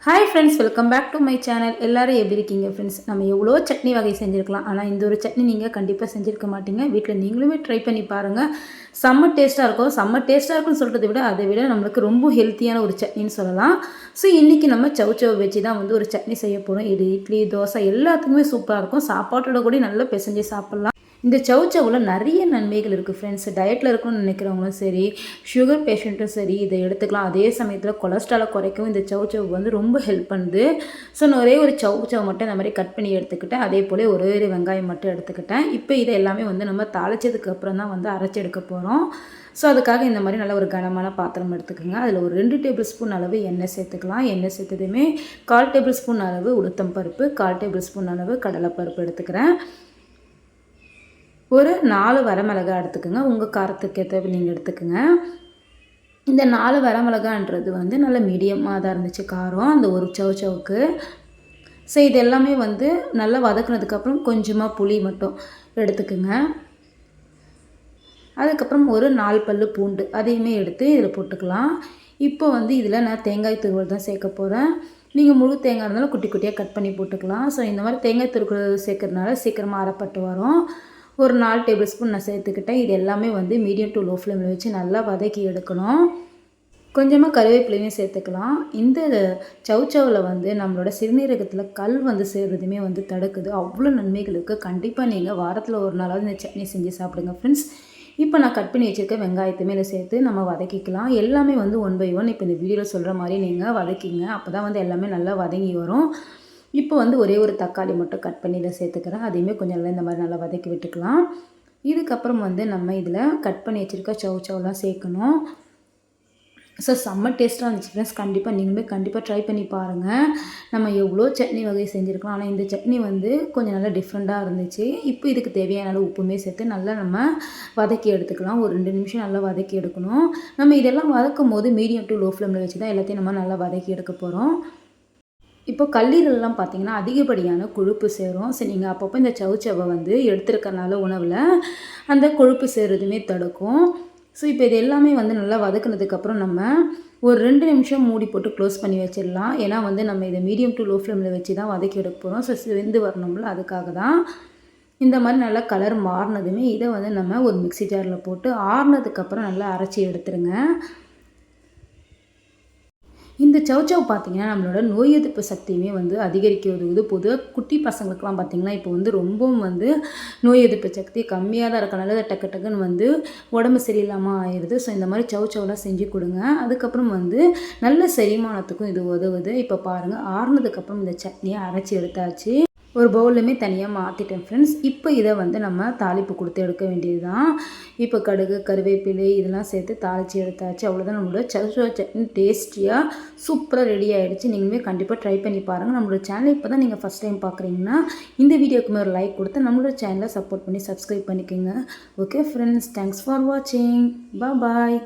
Hi friends, welcome back to my channel. எல்லோரும் எப்படி இருக்கீங்க ஃப்ரெண்ட்ஸ்? நம்ம எவ்வளோ சட்னி வகை செஞ்சுருக்கலாம், ஆனால் இந்த ஒரு சட்னி நீங்கள் கண்டிப்பாக செஞ்சுருக்க மாட்டீங்க. வீட்டில் நீங்களுமே ட்ரை பண்ணி பாருங்கள். செம்ம டேஸ்ட்டாக இருக்கும். செம்ம டேஸ்ட்டாக இருக்குன்னு சொல்கிறத விட அதை விட நம்மளுக்கு ரொம்ப ஹெல்த்தியான ஒரு சட்னின்னு சொல்லலாம். ஸோ இன்றைக்கி நம்ம சவ் வச்சு தான் வந்து ஒரு சட்னி செய்ய போகிறோம். இது இட்லி, தோசை எல்லாத்துக்குமே சூப்பராக இருக்கும். சாப்பாட்டோட கூட நல்லா பிசைஞ்சு சாப்பிட்லாம். இந்த சவுச்சவில் நிறைய நன்மைகள் இருக்குது ஃப்ரெண்ட்ஸ். டயட்டில் இருக்கணும்னு நினைக்கிறவங்களும் சரி, சுகர் பேஷண்ட்டும் சரி இதை எடுத்துக்கலாம். அதே சமயத்தில் கொலஸ்ட்ராலை குறைக்கவும் இந்த சவுச்சவ் வந்து ரொம்ப ஹெல்ப் பண்ணுது. ஸோ நான் ஒரே ஒரு சவுச்சவ் மட்டும் இந்த மாதிரி கட் பண்ணி எடுத்துக்கிட்டேன். அதே போல் ஒரே ஒரு வெங்காயம் மட்டும் எடுத்துக்கிட்டேன். இப்போ இதை எல்லாமே வந்து நம்ம தாளித்ததுக்கு அப்புறம் தான் வந்து அரைச்சி எடுக்க போகிறோம். ஸோ அதுக்காக இந்த மாதிரி நல்ல ஒரு கனமான பாத்திரம் எடுத்துக்கோங்க. அதில் ஒரு 2 டேபிள் ஸ்பூன் அளவு எண்ணெய் சேர்த்துக்கலாம். எண்ணெய் சேர்த்ததுமே 1/4 டேபிள் ஸ்பூன் அளவு உளுத்தம் பருப்பு, 1/4 டேபிள் ஸ்பூன் அளவு கடலைப்பருப்பு எடுத்துக்கிறேன். ஒரு 4 வரமிளகாய் எடுத்துக்கோங்க. உங்கள் காரத்துக்கு ஏற்ற நீங்கள் எடுத்துக்கோங்க. இந்த 4 வரமிளகான்றது வந்து நல்ல மீடியமாக தான் இருந்துச்சு காரம், அந்த ஒரு சவுக்கு. ஸோ இது எல்லாமே வந்து நல்லா வதக்குனதுக்கப்புறம் கொஞ்சமாக புளி மட்டும் எடுத்துக்கோங்க. அதுக்கப்புறம் ஒரு 4 பல்லு பூண்டு அதையுமே எடுத்து இதில் போட்டுக்கலாம். இப்போ வந்து இதில் நான் தேங்காய் துருவல் தான் சேர்க்க போகிறேன். நீங்கள் முழு தேங்காய் இருந்தாலும் குட்டி குட்டியாக கட் பண்ணி போட்டுக்கலாம். ஸோ இந்த மாதிரி தேங்காய் துருவல் சேர்க்கறதுனால சீக்கிரமாக அரைப்பட்டு வரும். ஒரு 4 டேபிள் ஸ்பூன் நான் சேர்த்துக்கிட்டேன். இது எல்லாமே வந்து மீடியம் டு லோ ஃப்ளேமில் வச்சு நல்லா வதக்கி எடுக்கணும். கொஞ்சமாக கருவேப்பிலையும் சேர்த்துக்கலாம். இந்த சவுச்சவில் வந்து நம்மளோட சிறுநீரகத்தில் கல் வந்து சேர்றதுமே வந்து தடுக்குது. அவ்வளோ நன்மைகள் இருக்குது. கண்டிப்பாக நீங்கள் வாரத்தில் ஒரு நாளாவது இந்த சட்னி செஞ்சு சாப்பிடுங்க ஃப்ரெண்ட்ஸ். இப்போ நான் கட் பண்ணி வச்சுருக்க வெங்காயத்தையுமே இதில் சேர்த்து நம்ம வதக்கிக்கலாம். எல்லாமே வந்து 1 பை 1 இப்போ இந்த வீடியோவில் சொல்கிற மாதிரி நீங்கள் வதக்கிங்க. அப்போ தான் வந்து எல்லாமே நல்லா வதங்கி வரும். இப்போ வந்து ஒரே ஒரு தக்காளி மட்டும் கட் பண்ணி இதில் சேர்த்துக்கிறேன். அதையுமே கொஞ்சம் நல்லா இந்த மாதிரி நல்லா வதக்கி விட்டுக்கலாம். இதுக்கப்புறம் வந்து நம்ம இதில் கட் பண்ணி வச்சுருக்க சவுச்சவ்லாம் சேர்க்கணும். ஸோ செம்ம டேஸ்ட்டாக இருந்துச்சு ஃப்ரெண்ட்ஸ். நீங்களுமே கண்டிப்பாக ட்ரை பண்ணி பாருங்கள். நம்ம எவ்வளோ சட்னி வகை செஞ்சுருக்கலாம், ஆனால் இந்த சட்னி வந்து கொஞ்சம் நல்லா டிஃப்ரெண்ட்டாக இருந்துச்சு. இப்போ இதுக்கு தேவையான அளவு உப்புமே சேர்த்து நல்லா நம்ம வதக்கி எடுத்துக்கலாம். ஒரு 2 நிமிஷம் நல்லா வதக்கி எடுக்கணும். நம்ம இதெல்லாம் வதக்கும் போது மீடியம் டு லோ ஃப்ளேமில் வச்சு தான் எல்லாத்தையும் நம்ம நல்லா வதக்கி எடுக்க போகிறோம். இப்போ கல்லீரல்லாம் பார்த்திங்கன்னா அதிகப்படியான கொழுப்பு சேரும். சரி, நீங்கள் அப்பப்போ இந்த சவுச்சவை வந்து எடுத்துருக்கனால உணவில் அந்த கொழுப்பு சேர்றதுமே தடுக்கும். ஸோ இப்போ இது எல்லாமே வந்து நல்லா வதக்குனதுக்கப்புறம் நம்ம ஒரு 2 நிமிஷம் மூடி போட்டு க்ளோஸ் பண்ணி வச்சிடலாம். ஏன்னா வந்து நம்ம இதை மீடியம் டு லோ ஃப்ளேமில் வச்சு தான் வதக்கி எடுக்க போகிறோம். ஸோ வெந்து வரணும்ல, அதுக்காக தான். இந்த மாதிரி நல்லா கலர் மாறினதுமே இதை வந்து நம்ம ஒரு மிக்ஸி ஜாரில் போட்டு ஆறுனதுக்கப்புறம் நல்லா அரைச்சி எடுத்துருங்க. இந்த சவுச்சவ் பார்த்திங்கன்னா நம்மளோட நோய் எதிர்ப்பு சக்தியுமே வந்து அதிகரிக்க உதவுது. பொதுவாக குட்டி பசங்களுக்கெலாம் பார்த்திங்கன்னா இப்போ வந்து ரொம்பவும் வந்து நோய் எதிர்ப்பு சக்தி கம்மியாக தான் இருக்கனால டக்கு டக்குன்னு வந்து உடம்பு சரியில்லாமல் ஆயிடுது. ஸோ இந்த மாதிரி சவுச்சவ்லாம் செஞ்சு கொடுங்க. அதுக்கப்புறம் வந்து நல்ல செரிமானத்துக்கும் இது உதவுது. இப்போ பாருங்கள், ஆறுனதுக்கப்புறம் இந்த சட்னியை அரைச்சி எடுத்தாச்சு. ஒரு பவுல்லுமே தனியாக மாற்றிட்டேன் ஃப்ரெண்ட்ஸ். இப்போ இதை வந்து நம்ம தாளிப்பு கொடுத்து எடுக்க வேண்டியது தான். இப்போ கடுகு, கருவேப்பிலை இதெல்லாம் சேர்த்து தாளித்து எடுத்தாச்சு. அவ்வளோதான், நம்மளோட சவுச்சவ் சட்னி டேஸ்டியாக சூப்பராக ரெடி ஆகிடுச்சு. நீங்களுமே கண்டிப்பாக ட்ரை பண்ணி பாருங்கள். நம்மளோட சேனலை இப்போ தான் நீங்கள் ஃபஸ்ட் டைம் பார்க்குறீங்கன்னா இந்த வீடியோக்குமே ஒரு லைக் கொடுத்து நம்மளோட சேனலை சப்போர்ட் பண்ணி சப்ஸ்கிரைப் பண்ணிக்கோங்க. ஓகே ஃப்ரெண்ட்ஸ், தேங்க்ஸ் ஃபார் வாட்சிங். பாய்.